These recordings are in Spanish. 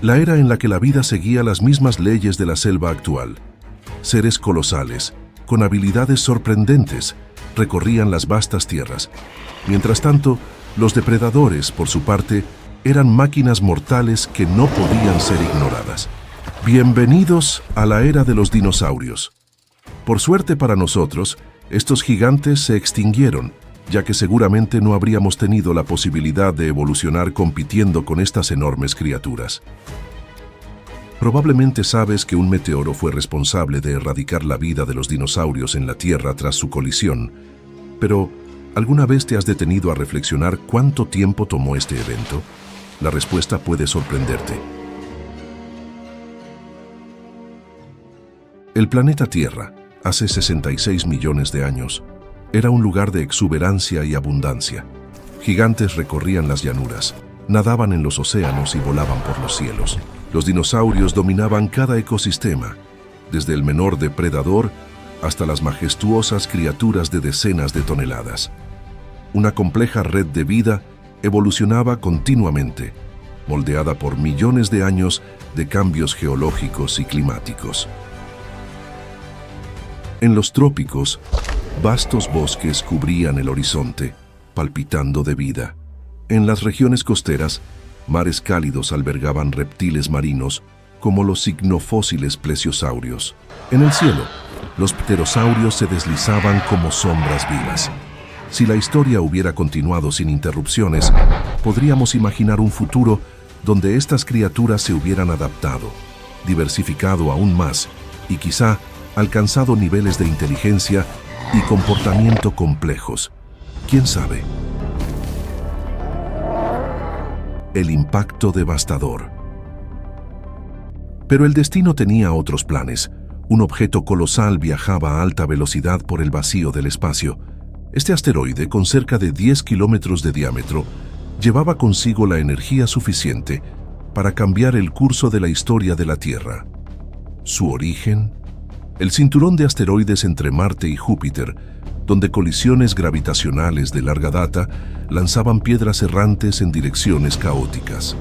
La era en la que la vida seguía las mismas leyes de la selva actual. Seres colosales, con habilidades sorprendentes, recorrían las vastas tierras. Mientras tanto, los depredadores, por su parte, eran máquinas mortales que no podían ser ignoradas. Bienvenidos a la era de los dinosaurios. Por suerte para nosotros, estos gigantes se extinguieron, ya que seguramente no habríamos tenido la posibilidad de evolucionar compitiendo con estas enormes criaturas. Probablemente sabes que un meteoro fue responsable de erradicar la vida de los dinosaurios en la Tierra tras su colisión, pero ¿alguna vez te has detenido a reflexionar cuánto tiempo tomó este evento? La respuesta puede sorprenderte. El planeta Tierra, hace 66 millones de años, era un lugar de exuberancia y abundancia. Gigantes recorrían las llanuras, nadaban en los océanos y volaban por los cielos. Los dinosaurios dominaban cada ecosistema, desde el menor depredador hasta las majestuosas criaturas de decenas de toneladas. Una compleja red de vida evolucionaba continuamente, moldeada por millones de años de cambios geológicos y climáticos. En los trópicos, vastos bosques cubrían el horizonte, palpitando de vida. En las regiones costeras, mares cálidos albergaban reptiles marinos como los ignofósiles plesiosaurios. En el cielo, los pterosaurios se deslizaban como sombras vivas. Si la historia hubiera continuado sin interrupciones, podríamos imaginar un futuro donde estas criaturas se hubieran adaptado, diversificado aún más y quizá alcanzado niveles de inteligencia y comportamiento complejos. ¿Quién sabe? El impacto devastador. Pero el destino tenía otros planes. Un objeto colosal viajaba a alta velocidad por el vacío del espacio. Este asteroide, con cerca de 10 kilómetros de diámetro, llevaba consigo la energía suficiente para cambiar el curso de la historia de la Tierra. ¿Su origen? El cinturón de asteroides entre Marte y Júpiter, donde colisiones gravitacionales de larga data lanzaban piedras errantes en direcciones caóticas.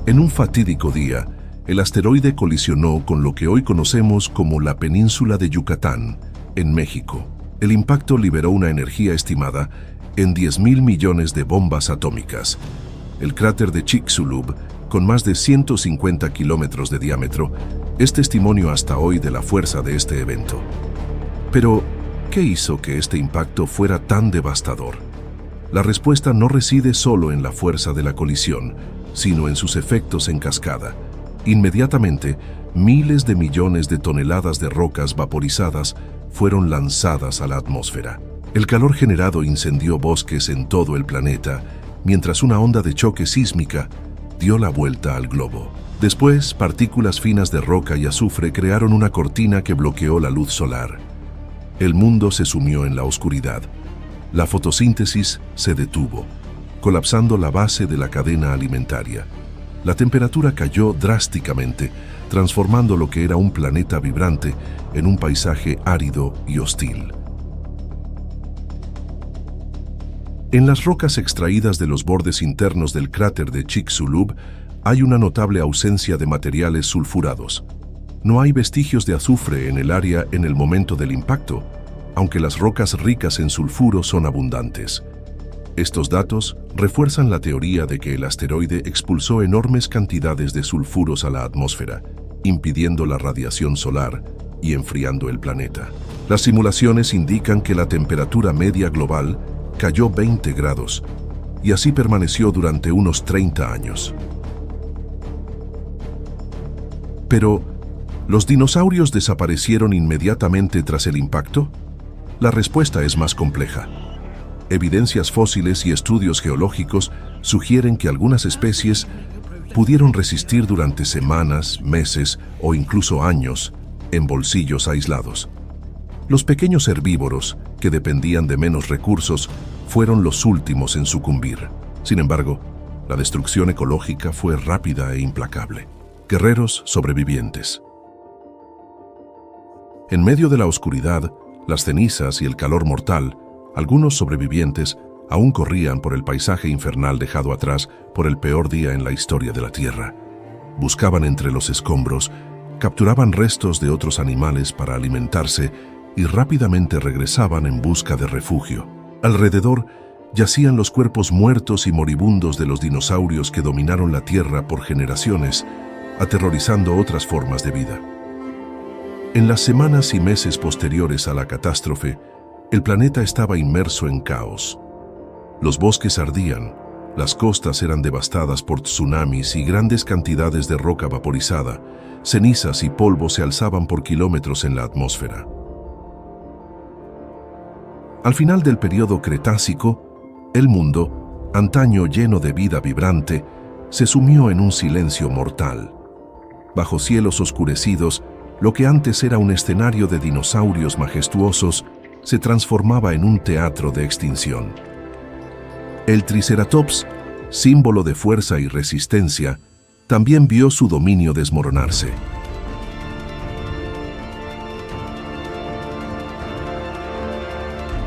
En un fatídico día, el asteroide colisionó con lo que hoy conocemos como la península de Yucatán, en México. El impacto liberó una energía estimada en 10.000 millones de bombas atómicas. El cráter de Chicxulub, con más de 150 kilómetros de diámetro, es testimonio hasta hoy de la fuerza de este evento. Pero, ¿qué hizo que este impacto fuera tan devastador? La respuesta no reside solo en la fuerza de la colisión, sino en sus efectos en cascada. Inmediatamente, miles de millones de toneladas de rocas vaporizadas fueron lanzadas a la atmósfera. El calor generado incendió bosques en todo el planeta, mientras una onda de choque sísmica dio la vuelta al globo. Después, partículas finas de roca y azufre crearon una cortina que bloqueó la luz solar. El mundo se sumió en la oscuridad. La fotosíntesis se detuvo, colapsando la base de la cadena alimentaria. La temperatura cayó drásticamente, transformando lo que era un planeta vibrante en un paisaje árido y hostil. En las rocas extraídas de los bordes internos del cráter de Chicxulub hay una notable ausencia de materiales sulfurados. No hay vestigios de azufre en el área en el momento del impacto, aunque las rocas ricas en sulfuro son abundantes. Estos datos refuerzan la teoría de que el asteroide expulsó enormes cantidades de sulfuros a la atmósfera, impidiendo la radiación solar y enfriando el planeta. Las simulaciones indican que la temperatura media global cayó 20 grados, y así permaneció durante unos 30 años. Pero, ¿los dinosaurios desaparecieron inmediatamente tras el impacto? La respuesta es más compleja. Evidencias fósiles y estudios geológicos sugieren que algunas especies pudieron resistir durante semanas, meses o incluso años en bolsillos aislados. Los pequeños herbívoros, que dependían de menos recursos, fueron los últimos en sucumbir. Sin embargo, la destrucción ecológica fue rápida e implacable. Guerreros sobrevivientes. En medio de la oscuridad, las cenizas y el calor mortal, algunos sobrevivientes Aún corrían por el paisaje infernal dejado atrás por el peor día en la historia de la Tierra. Buscaban entre los escombros, capturaban restos de otros animales para alimentarse y rápidamente regresaban en busca de refugio. Alrededor yacían los cuerpos muertos y moribundos de los dinosaurios que dominaron la Tierra por generaciones, aterrorizando otras formas de vida. En las semanas y meses posteriores a la catástrofe, el planeta estaba inmerso en caos. Los bosques ardían, las costas eran devastadas por tsunamis y grandes cantidades de roca vaporizada, cenizas y polvo se alzaban por kilómetros en la atmósfera. Al final del período Cretácico, el mundo, antaño lleno de vida vibrante, se sumió en un silencio mortal. Bajo cielos oscurecidos, lo que antes era un escenario de dinosaurios majestuosos se transformaba en un teatro de extinción. El Triceratops, símbolo de fuerza y resistencia, también vio su dominio desmoronarse.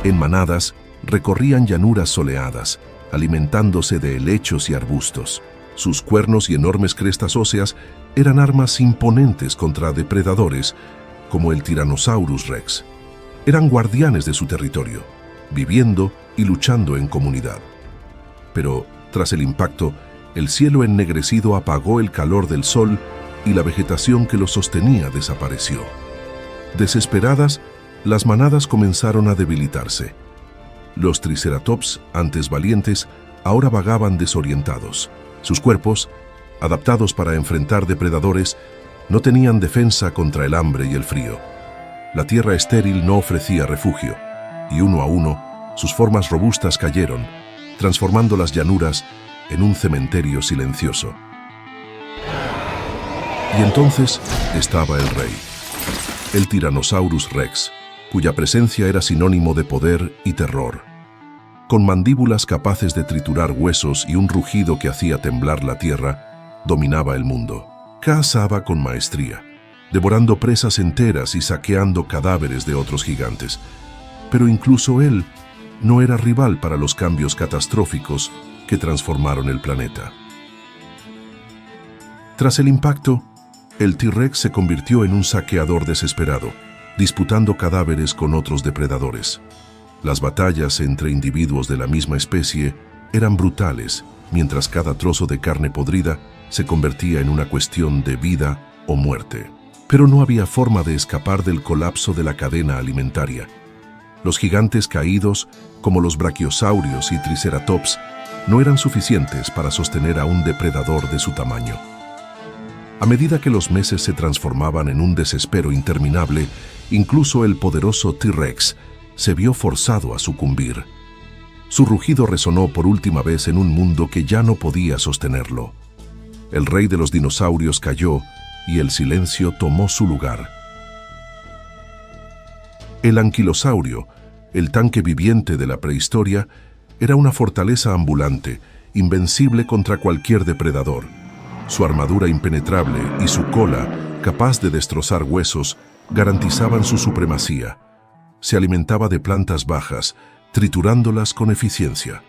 En manadas, recorrían llanuras soleadas, alimentándose de helechos y arbustos. Sus cuernos y enormes crestas óseas eran armas imponentes contra depredadores, como el Tyrannosaurus Rex. Eran guardianes de su territorio, viviendo y luchando en comunidad. Pero, tras el impacto, el cielo ennegrecido apagó el calor del sol y la vegetación que lo sostenía desapareció. Desesperadas, las manadas comenzaron a debilitarse. Los Triceratops, antes valientes, ahora vagaban desorientados. Sus cuerpos, adaptados para enfrentar depredadores, no tenían defensa contra el hambre y el frío. La tierra estéril no ofrecía refugio, y uno a uno, sus formas robustas cayeron, transformando las llanuras en un cementerio silencioso. Y entonces estaba el rey, el Tyrannosaurus Rex, cuya presencia era sinónimo de poder y terror. Con mandíbulas capaces de triturar huesos y un rugido que hacía temblar la tierra, dominaba el mundo. Cazaba con maestría, devorando presas enteras y saqueando cadáveres de otros gigantes. Pero incluso él no era rival para los cambios catastróficos que transformaron el planeta. Tras el impacto, el T-Rex se convirtió en un saqueador desesperado, disputando cadáveres con otros depredadores. Las batallas entre individuos de la misma especie eran brutales, mientras cada trozo de carne podrida se convertía en una cuestión de vida o muerte. Pero no había forma de escapar del colapso de la cadena alimentaria. Los gigantes caídos, como los brachiosaurios y triceratops, no eran suficientes para sostener a un depredador de su tamaño. A medida que los meses se transformaban en un desespero interminable, incluso el poderoso T-Rex se vio forzado a sucumbir. Su rugido resonó por última vez en un mundo que ya no podía sostenerlo. El rey de los dinosaurios cayó y el silencio tomó su lugar. El anquilosaurio, el tanque viviente de la prehistoria, era una fortaleza ambulante, invencible contra cualquier depredador. Su armadura impenetrable y su cola, capaz de destrozar huesos, garantizaban su supremacía. Se alimentaba de plantas bajas, triturándolas con eficiencia.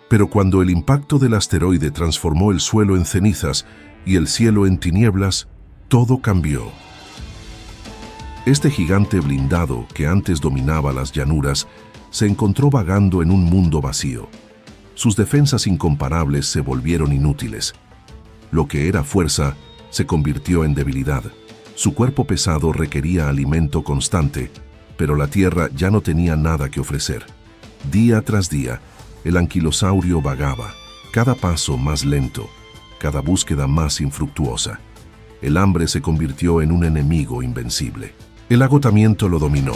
Pero cuando el impacto del asteroide transformó el suelo en cenizas y el cielo en tinieblas, todo cambió. Este gigante blindado que antes dominaba las llanuras se encontró vagando en un mundo vacío. Sus defensas incomparables se volvieron inútiles. Lo que era fuerza se convirtió en debilidad. Su cuerpo pesado requería alimento constante, pero la tierra ya no tenía nada que ofrecer. Día tras día, el anquilosaurio vagaba, cada paso más lento, cada búsqueda más infructuosa. El hambre se convirtió en un enemigo invencible. El agotamiento lo dominó.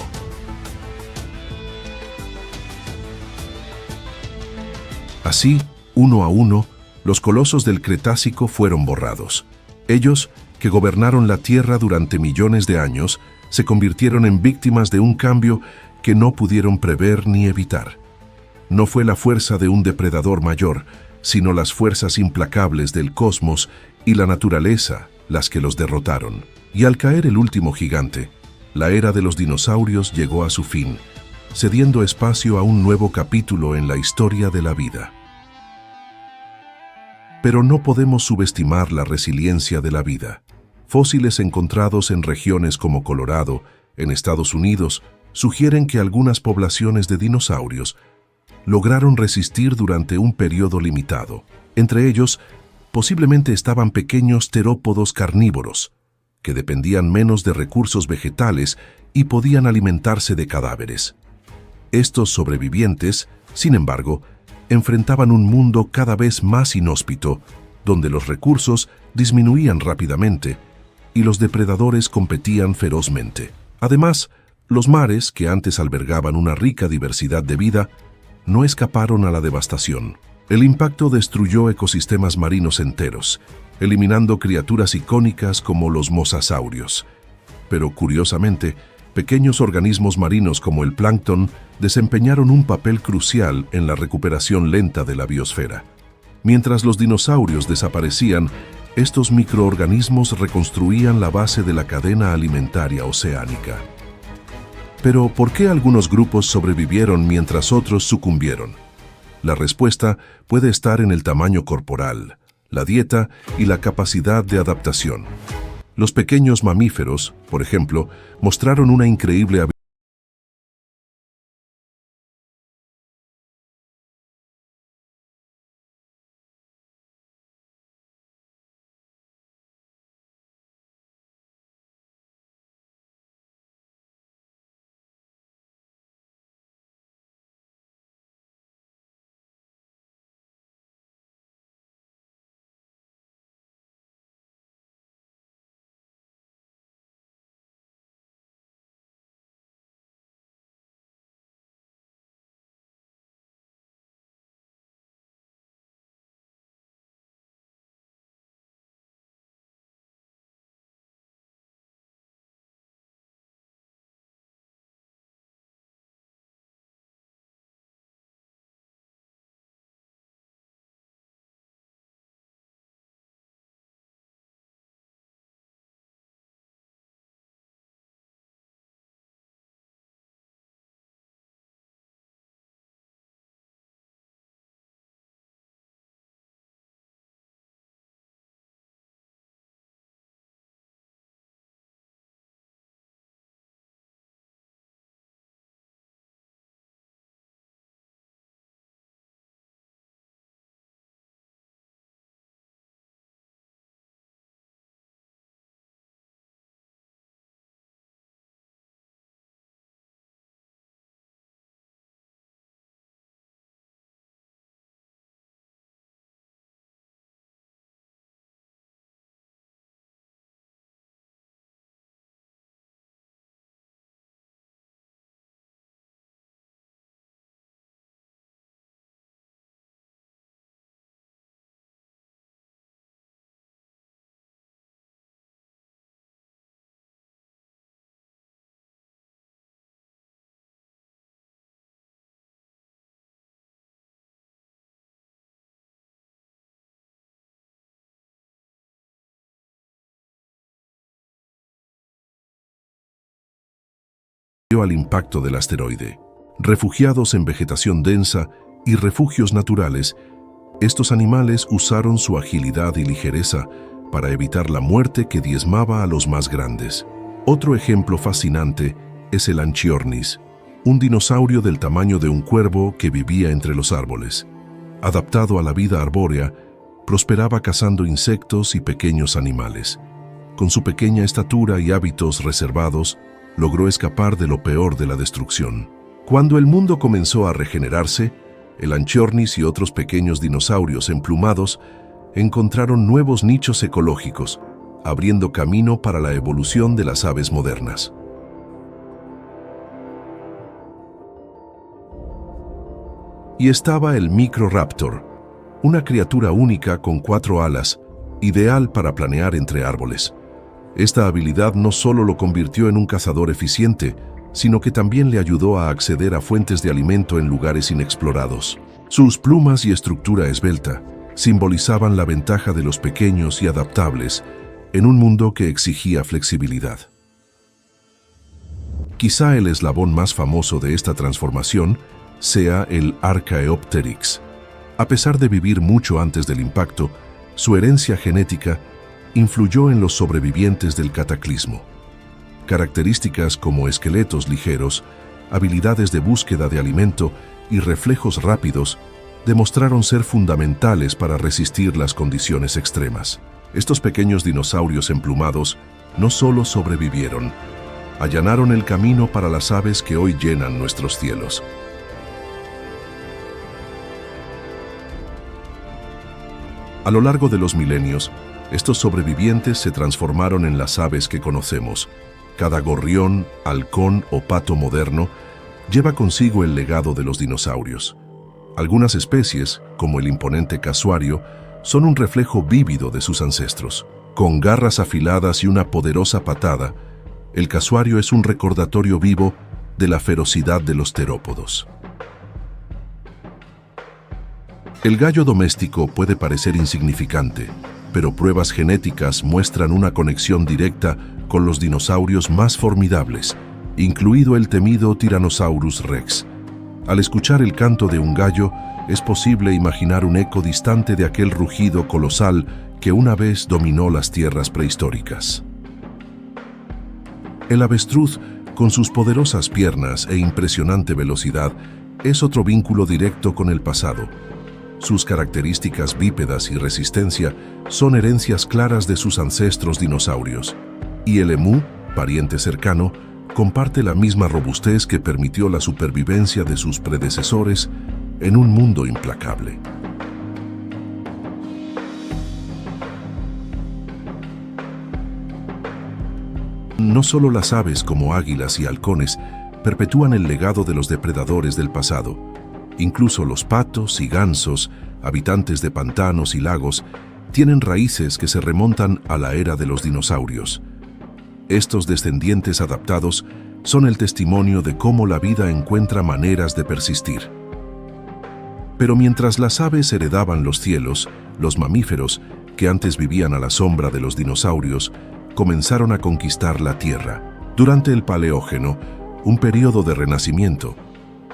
Así, uno a uno, los colosos del Cretácico fueron borrados. Ellos, que gobernaron la Tierra durante millones de años, se convirtieron en víctimas de un cambio que no pudieron prever ni evitar. No fue la fuerza de un depredador mayor, sino las fuerzas implacables del cosmos y la naturaleza las que los derrotaron. Y al caer el último gigante, la era de los dinosaurios llegó a su fin, cediendo espacio a un nuevo capítulo en la historia de la vida. Pero no podemos subestimar la resiliencia de la vida. Fósiles encontrados en regiones como Colorado, en Estados Unidos, sugieren que algunas poblaciones de dinosaurios lograron resistir durante un periodo limitado. Entre ellos, posiblemente estaban pequeños terópodos carnívoros, que dependían menos de recursos vegetales y podían alimentarse de cadáveres. Estos sobrevivientes, sin embargo, enfrentaban un mundo cada vez más inhóspito, donde los recursos disminuían rápidamente y los depredadores competían ferozmente. Además, los mares, que antes albergaban una rica diversidad de vida, no escaparon a la devastación. El impacto destruyó ecosistemas marinos enteros, eliminando criaturas icónicas como los mosasaurios. Pero curiosamente, pequeños organismos marinos como el plancton desempeñaron un papel crucial en la recuperación lenta de la biosfera. Mientras los dinosaurios desaparecían, estos microorganismos reconstruían la base de la cadena alimentaria oceánica. Pero, ¿por qué algunos grupos sobrevivieron mientras otros sucumbieron? La respuesta puede estar en el tamaño corporal, la dieta y la capacidad de adaptación. Los pequeños mamíferos, por ejemplo, mostraron una increíble habilidad al impacto del asteroide. Refugiados en vegetación densa y refugios naturales, estos animales usaron su agilidad y ligereza para evitar la muerte que diezmaba a los más grandes. Otro ejemplo fascinante es el Anchiornis, un dinosaurio del tamaño de un cuervo que vivía entre los árboles. Adaptado a la vida arbórea, prosperaba cazando insectos y pequeños animales. Con su pequeña estatura y hábitos reservados, logró escapar de lo peor de la destrucción. Cuando el mundo comenzó a regenerarse, el Anchiornis y otros pequeños dinosaurios emplumados encontraron nuevos nichos ecológicos, abriendo camino para la evolución de las aves modernas. Y estaba el Microraptor, una criatura única con 4 alas, ideal para planear entre árboles. Esta habilidad no solo lo convirtió en un cazador eficiente, sino que también le ayudó a acceder a fuentes de alimento en lugares inexplorados. Sus plumas y estructura esbelta simbolizaban la ventaja de los pequeños y adaptables en un mundo que exigía flexibilidad. Quizá el eslabón más famoso de esta transformación sea el Archaeopteryx. A pesar de vivir mucho antes del impacto, su herencia genética influyó en los sobrevivientes del cataclismo. Características como esqueletos ligeros, habilidades de búsqueda de alimento y reflejos rápidos demostraron ser fundamentales para resistir las condiciones extremas. Estos pequeños dinosaurios emplumados no solo sobrevivieron, allanaron el camino para las aves que hoy llenan nuestros cielos. A lo largo de los milenios, estos sobrevivientes se transformaron en las aves que conocemos. Cada gorrión, halcón o pato moderno lleva consigo el legado de los dinosaurios. Algunas especies, como el imponente casuario, son un reflejo vívido de sus ancestros. Con garras afiladas y una poderosa patada, el casuario es un recordatorio vivo de la ferocidad de los terópodos. El gallo doméstico puede parecer insignificante, pero pruebas genéticas muestran una conexión directa con los dinosaurios más formidables, incluido el temido Tyrannosaurus Rex. Al escuchar el canto de un gallo, es posible imaginar un eco distante de aquel rugido colosal que una vez dominó las tierras prehistóricas. El avestruz, con sus poderosas piernas e impresionante velocidad, es otro vínculo directo con el pasado. Sus características bípedas y resistencia son herencias claras de sus ancestros dinosaurios. Y el emú, pariente cercano, comparte la misma robustez que permitió la supervivencia de sus predecesores en un mundo implacable. No solo las aves como águilas y halcones perpetúan el legado de los depredadores del pasado. Incluso los patos y gansos, habitantes de pantanos y lagos, tienen raíces que se remontan a la era de los dinosaurios. Estos descendientes adaptados son el testimonio de cómo la vida encuentra maneras de persistir. Pero mientras las aves heredaban los cielos, los mamíferos, que antes vivían a la sombra de los dinosaurios, comenzaron a conquistar la Tierra. Durante el Paleógeno, un periodo de renacimiento,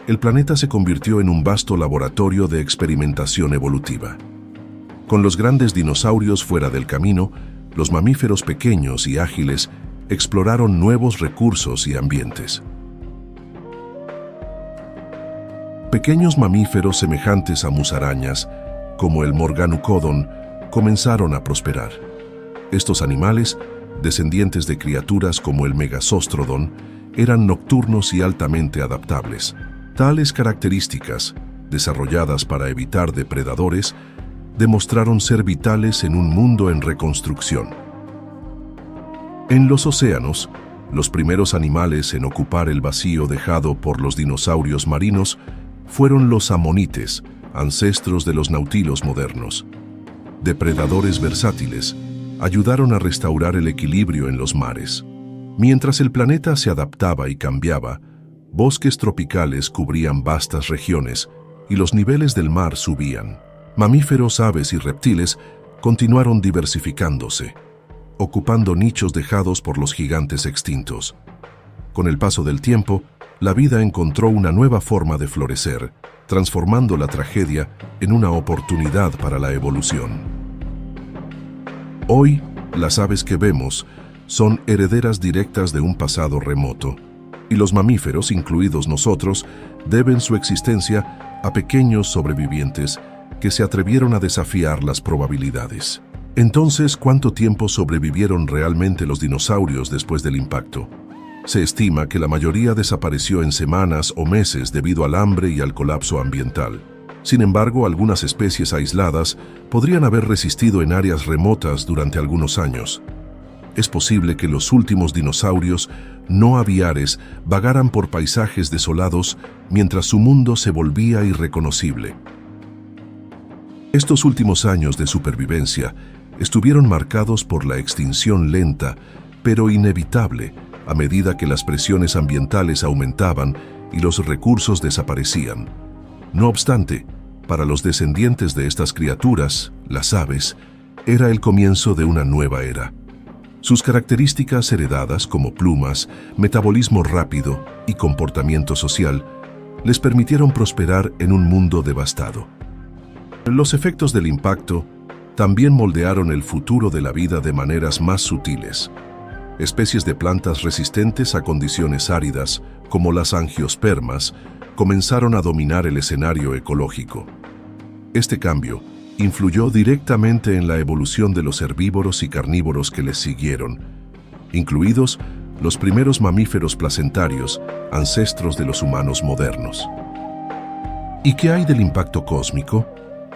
el planeta se convirtió en un vasto laboratorio de experimentación evolutiva. Con los grandes dinosaurios fuera del camino, los mamíferos pequeños y ágiles exploraron nuevos recursos y ambientes. Pequeños mamíferos semejantes a musarañas, como el Morganocodon, comenzaron a prosperar. Estos animales, descendientes de criaturas como el Megasostrodon, eran nocturnos y altamente adaptables. Tales características, desarrolladas para evitar depredadores, demostraron ser vitales en un mundo en reconstrucción. En los océanos, los primeros animales en ocupar el vacío dejado por los dinosaurios marinos fueron los amonites, ancestros de los nautilos modernos. Depredadores versátiles, ayudaron a restaurar el equilibrio en los mares. Mientras el planeta se adaptaba y cambiaba, bosques tropicales cubrían vastas regiones y los niveles del mar subían. Mamíferos, aves y reptiles continuaron diversificándose, ocupando nichos dejados por los gigantes extintos. Con el paso del tiempo, la vida encontró una nueva forma de florecer, transformando la tragedia en una oportunidad para la evolución. Hoy, las aves que vemos son herederas directas de un pasado remoto, y los mamíferos, incluidos nosotros, deben su existencia a pequeños sobrevivientes que se atrevieron a desafiar las probabilidades. Entonces, ¿cuánto tiempo sobrevivieron realmente los dinosaurios después del impacto? Se estima que la mayoría desapareció en semanas o meses debido al hambre y al colapso ambiental. Sin embargo, algunas especies aisladas podrían haber resistido en áreas remotas durante algunos años. Es posible que los últimos dinosaurios no aviares vagaran por paisajes desolados mientras su mundo se volvía irreconocible. Estos últimos años de supervivencia estuvieron marcados por la extinción lenta, pero inevitable, a medida que las presiones ambientales aumentaban y los recursos desaparecían. No obstante, para los descendientes de estas criaturas, las aves, era el comienzo de una nueva era. Sus características heredadas como plumas, metabolismo rápido y comportamiento social les permitieron prosperar en un mundo devastado. Los efectos del impacto también moldearon el futuro de la vida de maneras más sutiles. Especies de plantas resistentes a condiciones áridas, como las angiospermas, comenzaron a dominar el escenario ecológico. Este cambio influyó directamente en la evolución de los herbívoros y carnívoros que les siguieron, incluidos los primeros mamíferos placentarios, ancestros de los humanos modernos. ¿Y qué hay del impacto cósmico?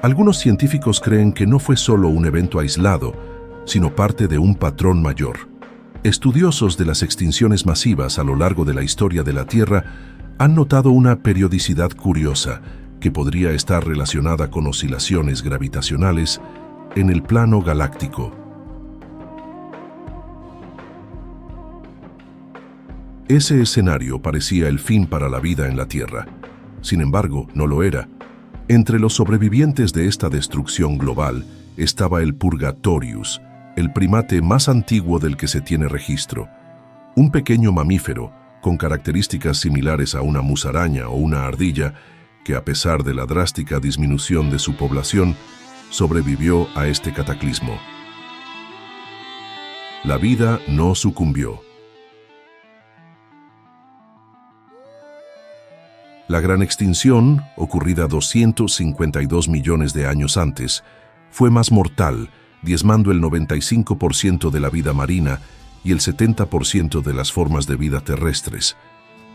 Algunos científicos creen que no fue solo un evento aislado, sino parte de un patrón mayor. Estudiosos de las extinciones masivas a lo largo de la historia de la Tierra han notado una periodicidad curiosa que podría estar relacionada con oscilaciones gravitacionales en el plano galáctico. Ese escenario parecía el fin para la vida en la Tierra. Sin embargo, no lo era. Entre los sobrevivientes de esta destrucción global estaba el Purgatorius, el primate más antiguo del que se tiene registro. Un pequeño mamífero con características similares a una musaraña o una ardilla que, a pesar de la drástica disminución de su población, sobrevivió a este cataclismo. La vida no sucumbió. La gran extinción, ocurrida 252 millones de años antes, fue más mortal, diezmando el 95% de la vida marina y el 70% de las formas de vida terrestres.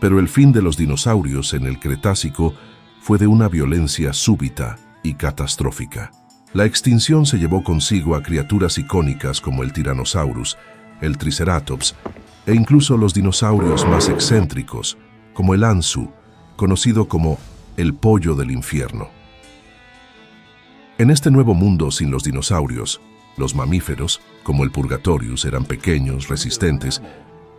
Pero el fin de los dinosaurios en el Cretácico fue de una violencia súbita y catastrófica. La extinción se llevó consigo a criaturas icónicas como el Tyrannosaurus, el Triceratops e incluso los dinosaurios más excéntricos, como el Anzu, conocido como el pollo del infierno. En este nuevo mundo sin los dinosaurios, los mamíferos, como el Purgatorius, eran pequeños, resistentes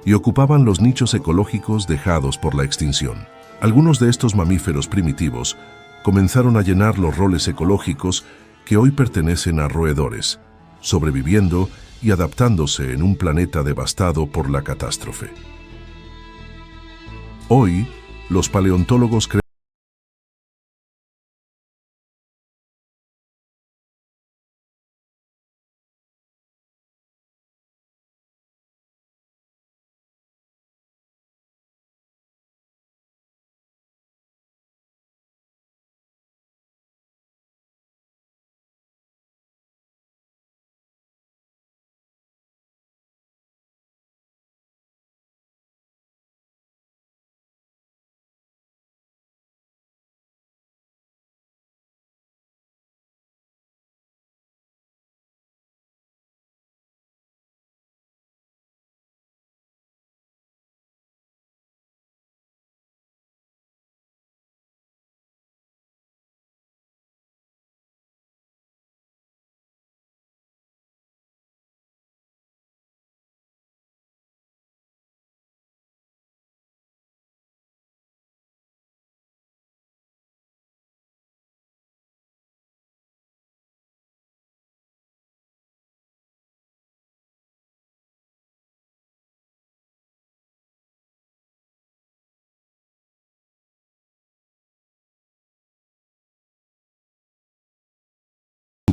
y ocupaban los nichos ecológicos dejados por la extinción. Algunos de estos mamíferos primitivos comenzaron a llenar los roles ecológicos que hoy pertenecen a roedores, sobreviviendo y adaptándose en un planeta devastado por la catástrofe. Hoy, los paleontólogos creen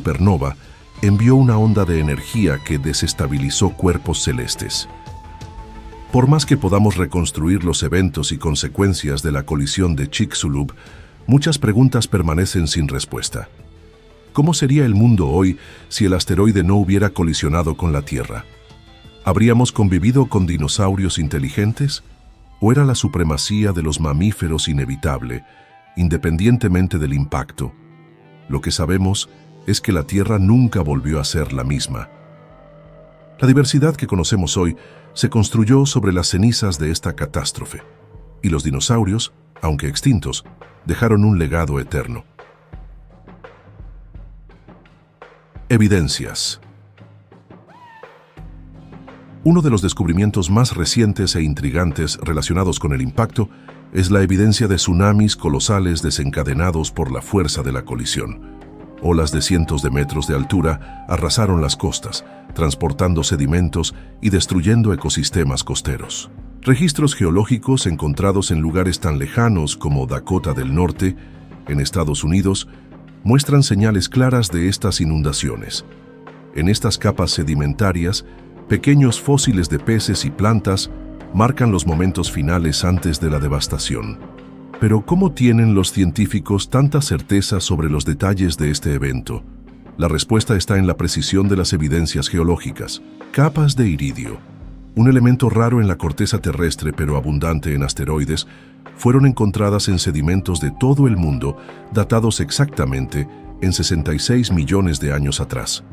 supernova envió una onda de energía que desestabilizó cuerpos celestes. Por más que podamos reconstruir los eventos y consecuencias de la colisión de Chicxulub, muchas preguntas permanecen sin respuesta. ¿Cómo sería el mundo hoy si el asteroide no hubiera colisionado con la Tierra? ¿Habríamos convivido con dinosaurios inteligentes? ¿O era la supremacía de los mamíferos inevitable, independientemente del impacto? Lo que sabemos es que la Tierra nunca volvió a ser la misma. La diversidad que conocemos hoy se construyó sobre las cenizas de esta catástrofe, y los dinosaurios, aunque extintos, dejaron un legado eterno. Evidencias. Uno de los descubrimientos más recientes e intrigantes relacionados con el impacto es la evidencia de tsunamis colosales desencadenados por la fuerza de la colisión. Olas de cientos de metros de altura arrasaron las costas, transportando sedimentos y destruyendo ecosistemas costeros. Registros geológicos encontrados en lugares tan lejanos como Dakota del Norte, en Estados Unidos, muestran señales claras de estas inundaciones. En estas capas sedimentarias, pequeños fósiles de peces y plantas marcan los momentos finales antes de la devastación. Pero ¿cómo tienen los científicos tanta certeza sobre los detalles de este evento? La respuesta está en la precisión de las evidencias geológicas. Capas de iridio, un elemento raro en la corteza terrestre pero abundante en asteroides, fueron encontradas en sedimentos de todo el mundo, datados exactamente en 66 millones de años atrás.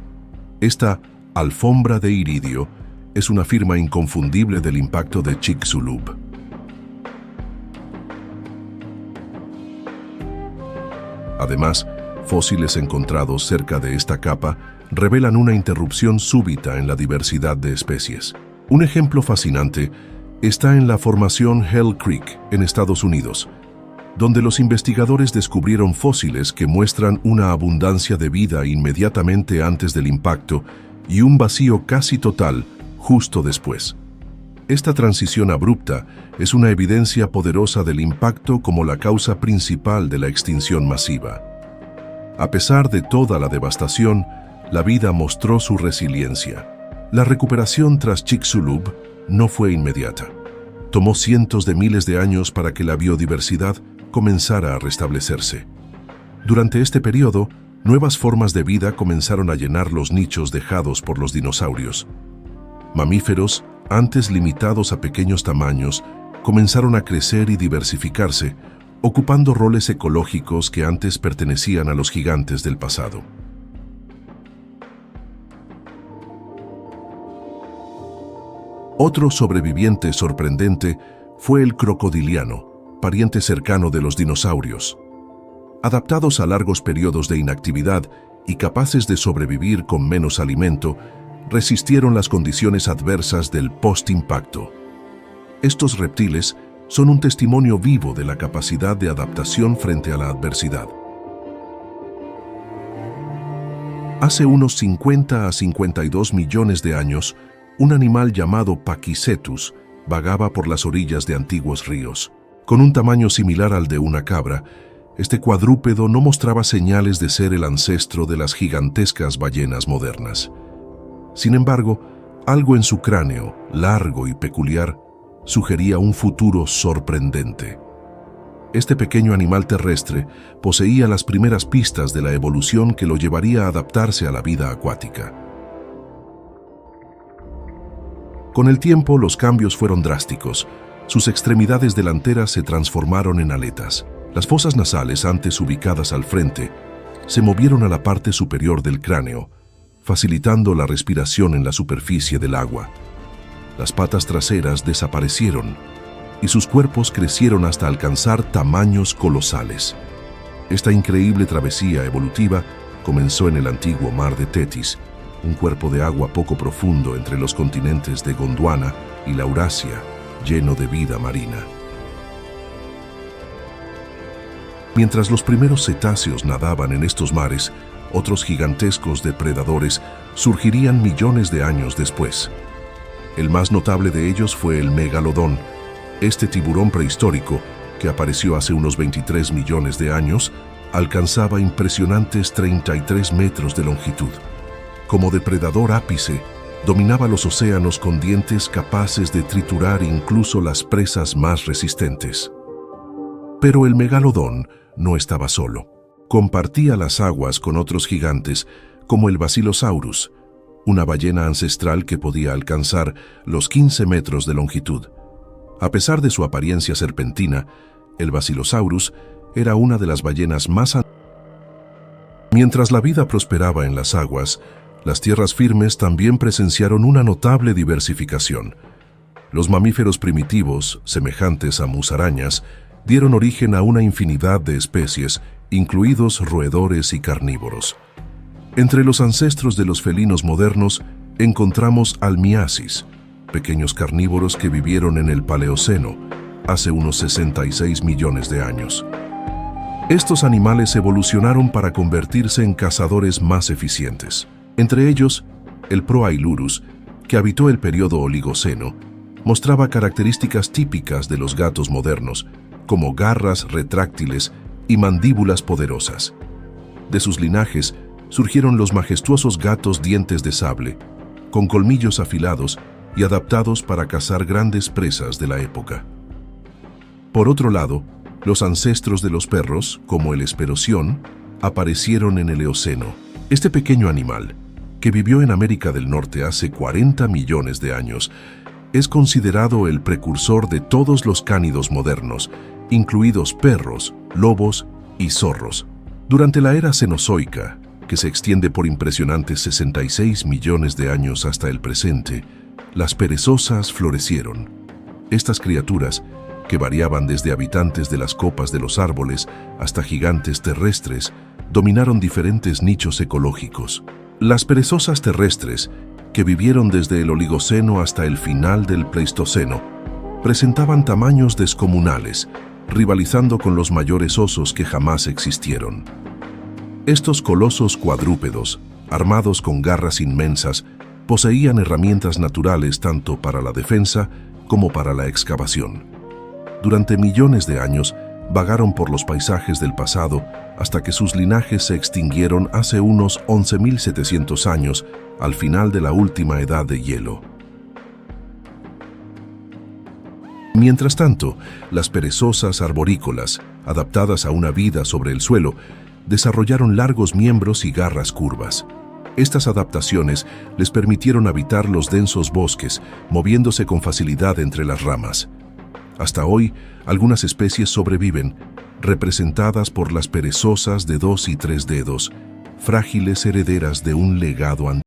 Esta alfombra de iridio es una firma inconfundible del impacto de Chicxulub. Además, fósiles encontrados cerca de esta capa revelan una interrupción súbita en la diversidad de especies. Un ejemplo fascinante está en la formación Hell Creek, en Estados Unidos, donde los investigadores descubrieron fósiles que muestran una abundancia de vida inmediatamente antes del impacto y un vacío casi total justo después. Esta transición abrupta es una evidencia poderosa del impacto como la causa principal de la extinción masiva. A pesar de toda la devastación, la vida mostró su resiliencia. La recuperación tras Chicxulub no fue inmediata. Tomó cientos de miles de años para que la biodiversidad comenzara a restablecerse. Durante este periodo, nuevas formas de vida comenzaron a llenar los nichos dejados por los dinosaurios. Mamíferos, antes limitados a pequeños tamaños, comenzaron a crecer y diversificarse, ocupando roles ecológicos que antes pertenecían a los gigantes del pasado. Otro sobreviviente sorprendente fue el crocodiliano, pariente cercano de los dinosaurios. Adaptados a largos periodos de inactividad y capaces de sobrevivir con menos alimento, resistieron las condiciones adversas del post-impacto. Estos reptiles son un testimonio vivo de la capacidad de adaptación frente a la adversidad. Hace unos 50 a 52 millones de años, un animal llamado Pakicetus vagaba por las orillas de antiguos ríos. Con un tamaño similar al de una cabra, este cuadrúpedo no mostraba señales de ser el ancestro de las gigantescas ballenas modernas. Sin embargo, algo en su cráneo, largo y peculiar, sugería un futuro sorprendente. Este pequeño animal terrestre poseía las primeras pistas de la evolución que lo llevaría a adaptarse a la vida acuática. Con el tiempo, los cambios fueron drásticos. Sus extremidades delanteras se transformaron en aletas. Las fosas nasales, antes ubicadas al frente, se movieron a la parte superior del cráneo, facilitando la respiración en la superficie del agua. Las patas traseras desaparecieron y sus cuerpos crecieron hasta alcanzar tamaños colosales. Esta increíble travesía evolutiva comenzó en el antiguo mar de Tetis, un cuerpo de agua poco profundo entre los continentes de Gondwana y la Eurasia, lleno de vida marina. Mientras los primeros cetáceos nadaban en estos mares, otros gigantescos depredadores surgirían millones de años después. El más notable de ellos fue el megalodón, este tiburón prehistórico, que apareció hace unos 23 millones de años, alcanzaba impresionantes 33 metros de longitud. Como depredador ápice, dominaba los océanos con dientes capaces de triturar incluso las presas más resistentes. Pero el megalodón no estaba solo. Compartía las aguas con otros gigantes, como el Basilosaurus, una ballena ancestral que podía alcanzar los 15 metros de longitud. A pesar de su apariencia serpentina, el Basilosaurus era una de las ballenas más antiguas. Mientras la vida prosperaba en las aguas, las tierras firmes también presenciaron una notable diversificación. Los mamíferos primitivos, semejantes a musarañas, dieron origen a una infinidad de especies, incluidos roedores y carnívoros. Entre los ancestros de los felinos modernos encontramos almiasis, pequeños carnívoros que vivieron en el Paleoceno, hace unos 66 millones de años. Estos animales evolucionaron para convertirse en cazadores más eficientes. Entre ellos, el Proailurus, que habitó el periodo Oligoceno, mostraba características típicas de los gatos modernos, como garras retráctiles y mandíbulas poderosas. De sus linajes surgieron los majestuosos gatos dientes de sable, con colmillos afilados y adaptados para cazar grandes presas de la época. Por otro lado, los ancestros de los perros, como el Esperoción, aparecieron en el Eoceno. Este pequeño animal, que vivió en América del Norte hace 40 millones de años, es considerado el precursor de todos los cánidos modernos, incluidos perros, lobos y zorros. Durante la era Cenozoica, que se extiende por impresionantes 66 millones de años hasta el presente, las perezosas florecieron. Estas criaturas, que variaban desde habitantes de las copas de los árboles hasta gigantes terrestres, dominaron diferentes nichos ecológicos. Las perezosas terrestres, que vivieron desde el Oligoceno hasta el final del Pleistoceno, presentaban tamaños descomunales, rivalizando con los mayores osos que jamás existieron. Estos colosos cuadrúpedos, armados con garras inmensas, poseían herramientas naturales tanto para la defensa como para la excavación. Durante millones de años, vagaron por los paisajes del pasado hasta que sus linajes se extinguieron hace unos 11.700 años, al final de la última edad de hielo. Mientras tanto, las perezosas arborícolas, adaptadas a una vida sobre el suelo, desarrollaron largos miembros y garras curvas. Estas adaptaciones les permitieron habitar los densos bosques, moviéndose con facilidad entre las ramas. Hasta hoy, algunas especies sobreviven, representadas por las perezosas de 2 y 3 dedos, frágiles herederas de un legado antiguo.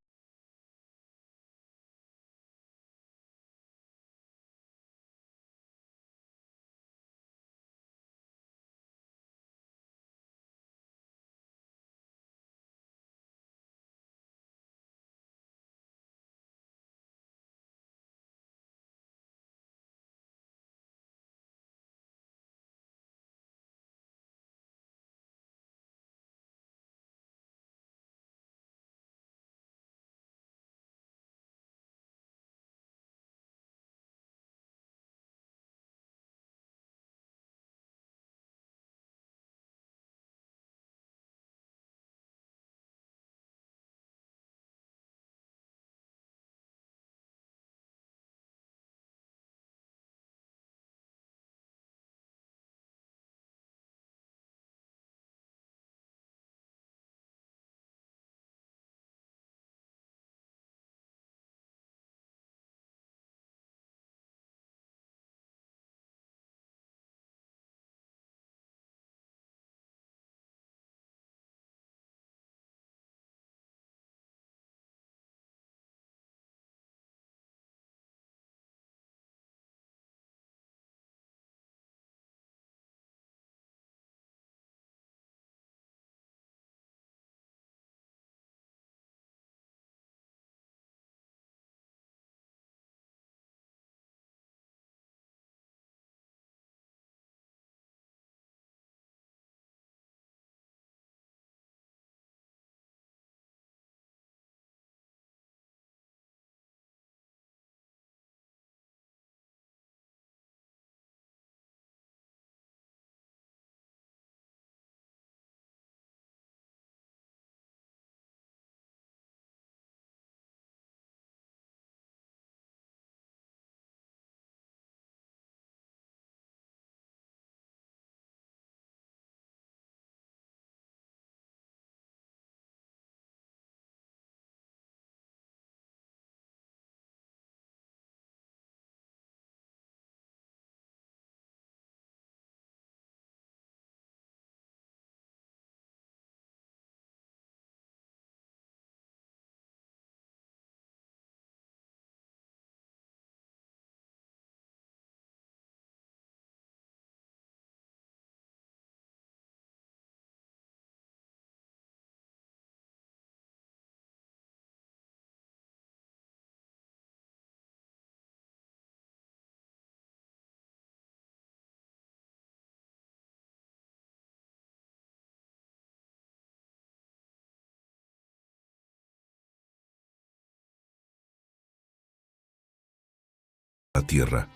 la Tierra.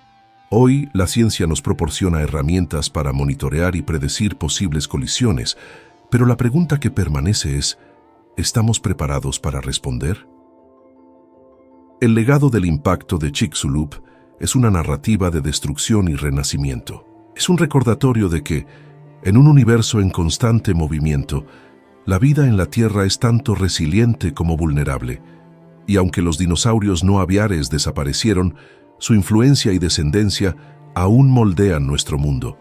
Hoy, la ciencia nos proporciona herramientas para monitorear y predecir posibles colisiones, pero la pregunta que permanece es, ¿estamos preparados para responder? El legado del impacto de Chicxulub es una narrativa de destrucción y renacimiento. Es un recordatorio de que, en un universo en constante movimiento, la vida en la Tierra es tanto resiliente como vulnerable, y aunque los dinosaurios no aviares desaparecieron, su influencia y descendencia aún moldean nuestro mundo.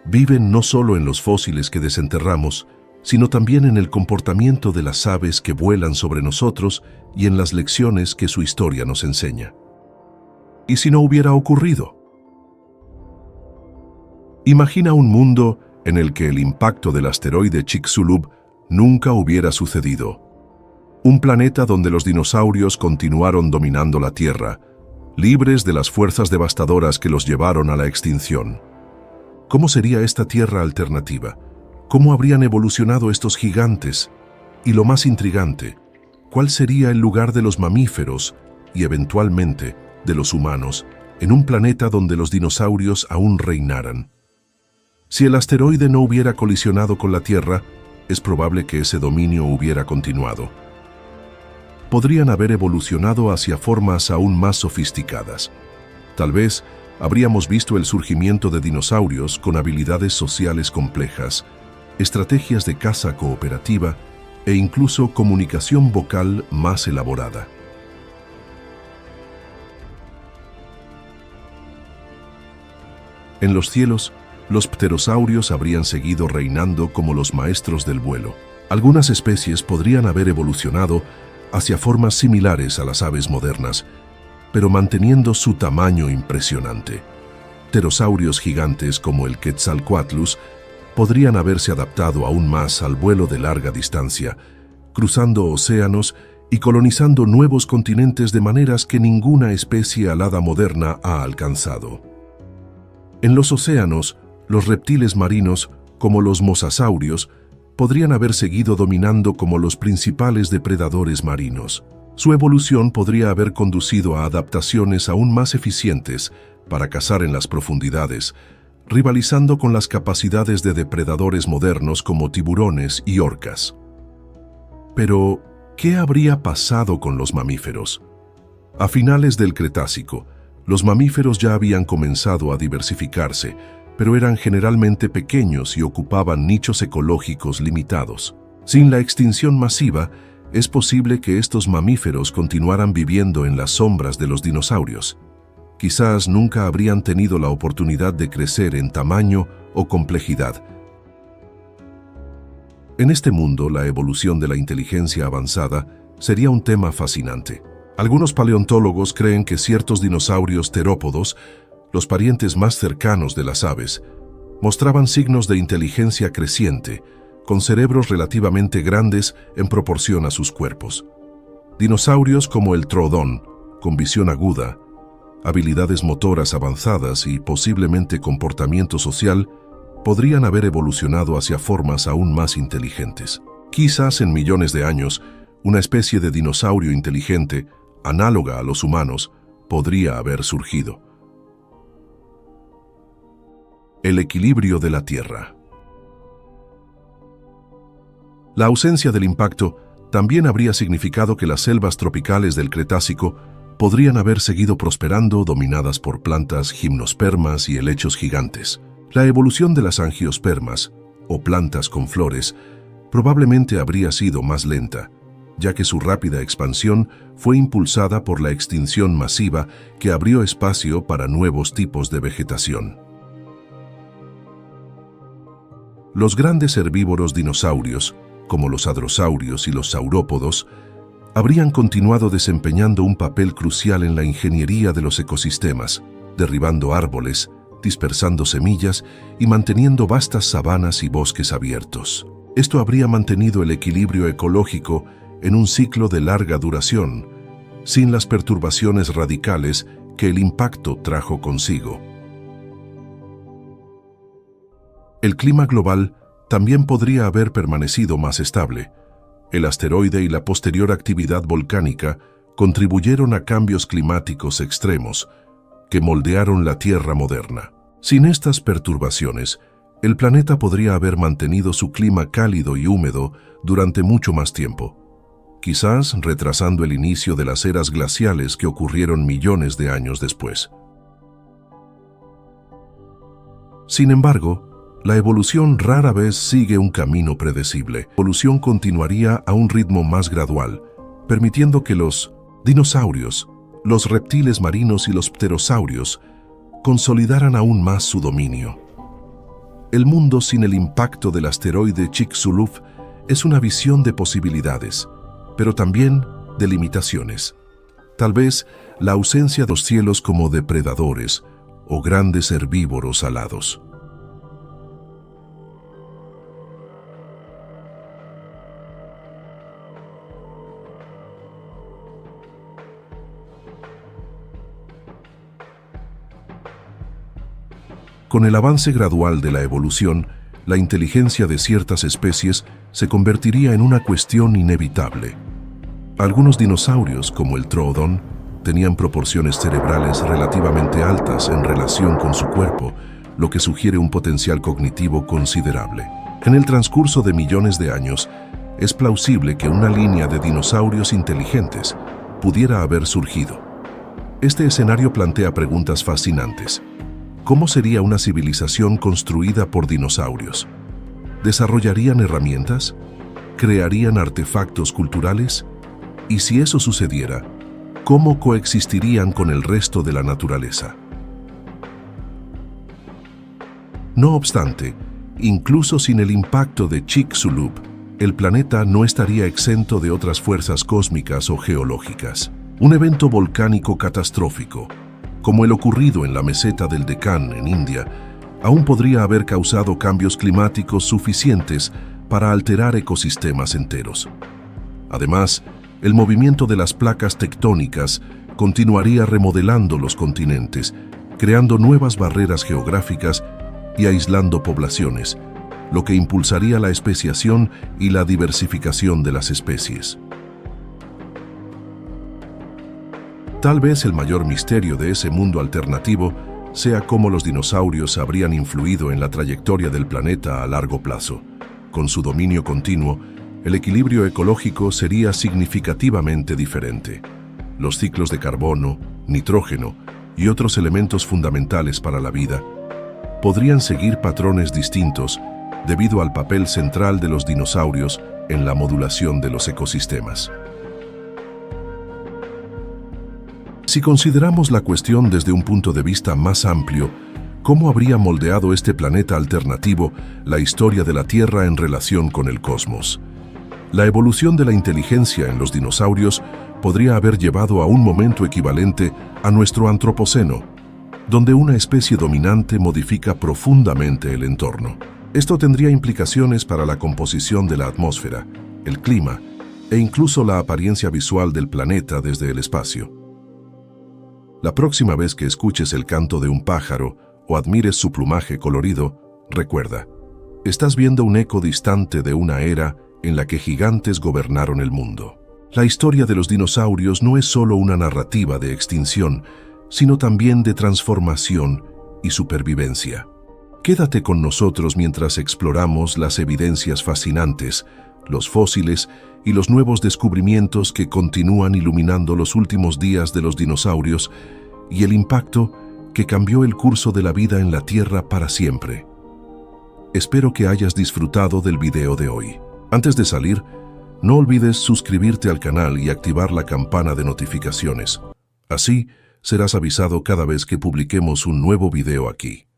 Viven no solo en los fósiles que desenterramos, sino también en el comportamiento de las aves que vuelan sobre nosotros y en las lecciones que su historia nos enseña. ¿Y si no hubiera ocurrido? Imagina un mundo en el que el impacto del asteroide Chicxulub nunca hubiera sucedido. Un planeta donde los dinosaurios continuaron dominando la Tierra, libres de las fuerzas devastadoras que los llevaron a la extinción. ¿Cómo sería esta Tierra alternativa? ¿Cómo habrían evolucionado estos gigantes? Y lo más intrigante, ¿cuál sería el lugar de los mamíferos y, eventualmente, de los humanos en un planeta donde los dinosaurios aún reinaran? Si el asteroide no hubiera colisionado con la Tierra, es probable que ese dominio hubiera continuado. Podrían haber evolucionado hacia formas aún más sofisticadas. Tal vez habríamos visto el surgimiento de dinosaurios con habilidades sociales complejas, estrategias de caza cooperativa e incluso comunicación vocal más elaborada. En los cielos, los pterosaurios habrían seguido reinando como los maestros del vuelo. Algunas especies podrían haber evolucionado hacia formas similares a las aves modernas, pero manteniendo su tamaño impresionante. Pterosaurios gigantes como el Quetzalcoatlus podrían haberse adaptado aún más al vuelo de larga distancia, cruzando océanos y colonizando nuevos continentes de maneras que ninguna especie alada moderna ha alcanzado. En los océanos, los reptiles marinos, como los mosasaurios, podrían haber seguido dominando como los principales depredadores marinos. Su evolución podría haber conducido a adaptaciones aún más eficientes para cazar en las profundidades, rivalizando con las capacidades de depredadores modernos como tiburones y orcas. Pero, ¿qué habría pasado con los mamíferos? A finales del Cretácico, los mamíferos ya habían comenzado a diversificarse, pero eran generalmente pequeños y ocupaban nichos ecológicos limitados. Sin la extinción masiva, es posible que estos mamíferos continuaran viviendo en las sombras de los dinosaurios. Quizás nunca habrían tenido la oportunidad de crecer en tamaño o complejidad. En este mundo, la evolución de la inteligencia avanzada sería un tema fascinante. Algunos paleontólogos creen que ciertos dinosaurios terópodos, los parientes más cercanos de las aves, mostraban signos de inteligencia creciente, con cerebros relativamente grandes en proporción a sus cuerpos. Dinosaurios como el troodón, con visión aguda, habilidades motoras avanzadas y posiblemente comportamiento social, podrían haber evolucionado hacia formas aún más inteligentes. Quizás en millones de años, una especie de dinosaurio inteligente, análoga a los humanos, podría haber surgido. El equilibrio de la Tierra. La ausencia del impacto también habría significado que las selvas tropicales del Cretácico podrían haber seguido prosperando dominadas por plantas gimnospermas y helechos gigantes. La evolución de las angiospermas, o plantas con flores, probablemente habría sido más lenta, ya que su rápida expansión fue impulsada por la extinción masiva que abrió espacio para nuevos tipos de vegetación. Los grandes herbívoros dinosaurios, como los hadrosaurios y los saurópodos, habrían continuado desempeñando un papel crucial en la ingeniería de los ecosistemas, derribando árboles, dispersando semillas y manteniendo vastas sabanas y bosques abiertos. Esto habría mantenido el equilibrio ecológico en un ciclo de larga duración, sin las perturbaciones radicales que el impacto trajo consigo. El clima global también podría haber permanecido más estable. El asteroide y la posterior actividad volcánica contribuyeron a cambios climáticos extremos, que moldearon la Tierra moderna. Sin estas perturbaciones, el planeta podría haber mantenido su clima cálido y húmedo durante mucho más tiempo, quizás retrasando el inicio de las eras glaciales que ocurrieron millones de años después. Sin embargo, la evolución rara vez sigue un camino predecible. La evolución continuaría a un ritmo más gradual, permitiendo que los dinosaurios, los reptiles marinos y los pterosaurios consolidaran aún más su dominio. El mundo sin el impacto del asteroide Chicxulub es una visión de posibilidades, pero también de limitaciones. Tal vez la ausencia de los cielos como depredadores o grandes herbívoros alados. Con el avance gradual de la evolución, la inteligencia de ciertas especies se convertiría en una cuestión inevitable. Algunos dinosaurios, como el Troodon, tenían proporciones cerebrales relativamente altas en relación con su cuerpo, lo que sugiere un potencial cognitivo considerable. En el transcurso de millones de años, es plausible que una línea de dinosaurios inteligentes pudiera haber surgido. Este escenario plantea preguntas fascinantes. ¿Cómo sería una civilización construida por dinosaurios? ¿Desarrollarían herramientas? ¿Crearían artefactos culturales? Y si eso sucediera, ¿cómo coexistirían con el resto de la naturaleza? No obstante, incluso sin el impacto de Chicxulub, el planeta no estaría exento de otras fuerzas cósmicas o geológicas. Un evento volcánico catastrófico, como el ocurrido en la meseta del Deccan en India, aún podría haber causado cambios climáticos suficientes para alterar ecosistemas enteros. Además, el movimiento de las placas tectónicas continuaría remodelando los continentes, creando nuevas barreras geográficas y aislando poblaciones, lo que impulsaría la especiación y la diversificación de las especies. Tal vez el mayor misterio de ese mundo alternativo sea cómo los dinosaurios habrían influido en la trayectoria del planeta a largo plazo. Con su dominio continuo, el equilibrio ecológico sería significativamente diferente. Los ciclos de carbono, nitrógeno y otros elementos fundamentales para la vida podrían seguir patrones distintos debido al papel central de los dinosaurios en la modulación de los ecosistemas. Si consideramos la cuestión desde un punto de vista más amplio, ¿cómo habría moldeado este planeta alternativo la historia de la Tierra en relación con el cosmos? La evolución de la inteligencia en los dinosaurios podría haber llevado a un momento equivalente a nuestro antropoceno, donde una especie dominante modifica profundamente el entorno. Esto tendría implicaciones para la composición de la atmósfera, el clima e incluso la apariencia visual del planeta desde el espacio. La próxima vez que escuches el canto de un pájaro o admires su plumaje colorido, recuerda, estás viendo un eco distante de una era en la que gigantes gobernaron el mundo. La historia de los dinosaurios no es solo una narrativa de extinción, sino también de transformación y supervivencia. Quédate con nosotros mientras exploramos las evidencias fascinantes, los fósiles y los nuevos descubrimientos que continúan iluminando los últimos días de los dinosaurios y el impacto que cambió el curso de la vida en la Tierra para siempre. Espero que hayas disfrutado del video de hoy. Antes de salir, no olvides suscribirte al canal y activar la campana de notificaciones. Así serás avisado cada vez que publiquemos un nuevo video aquí.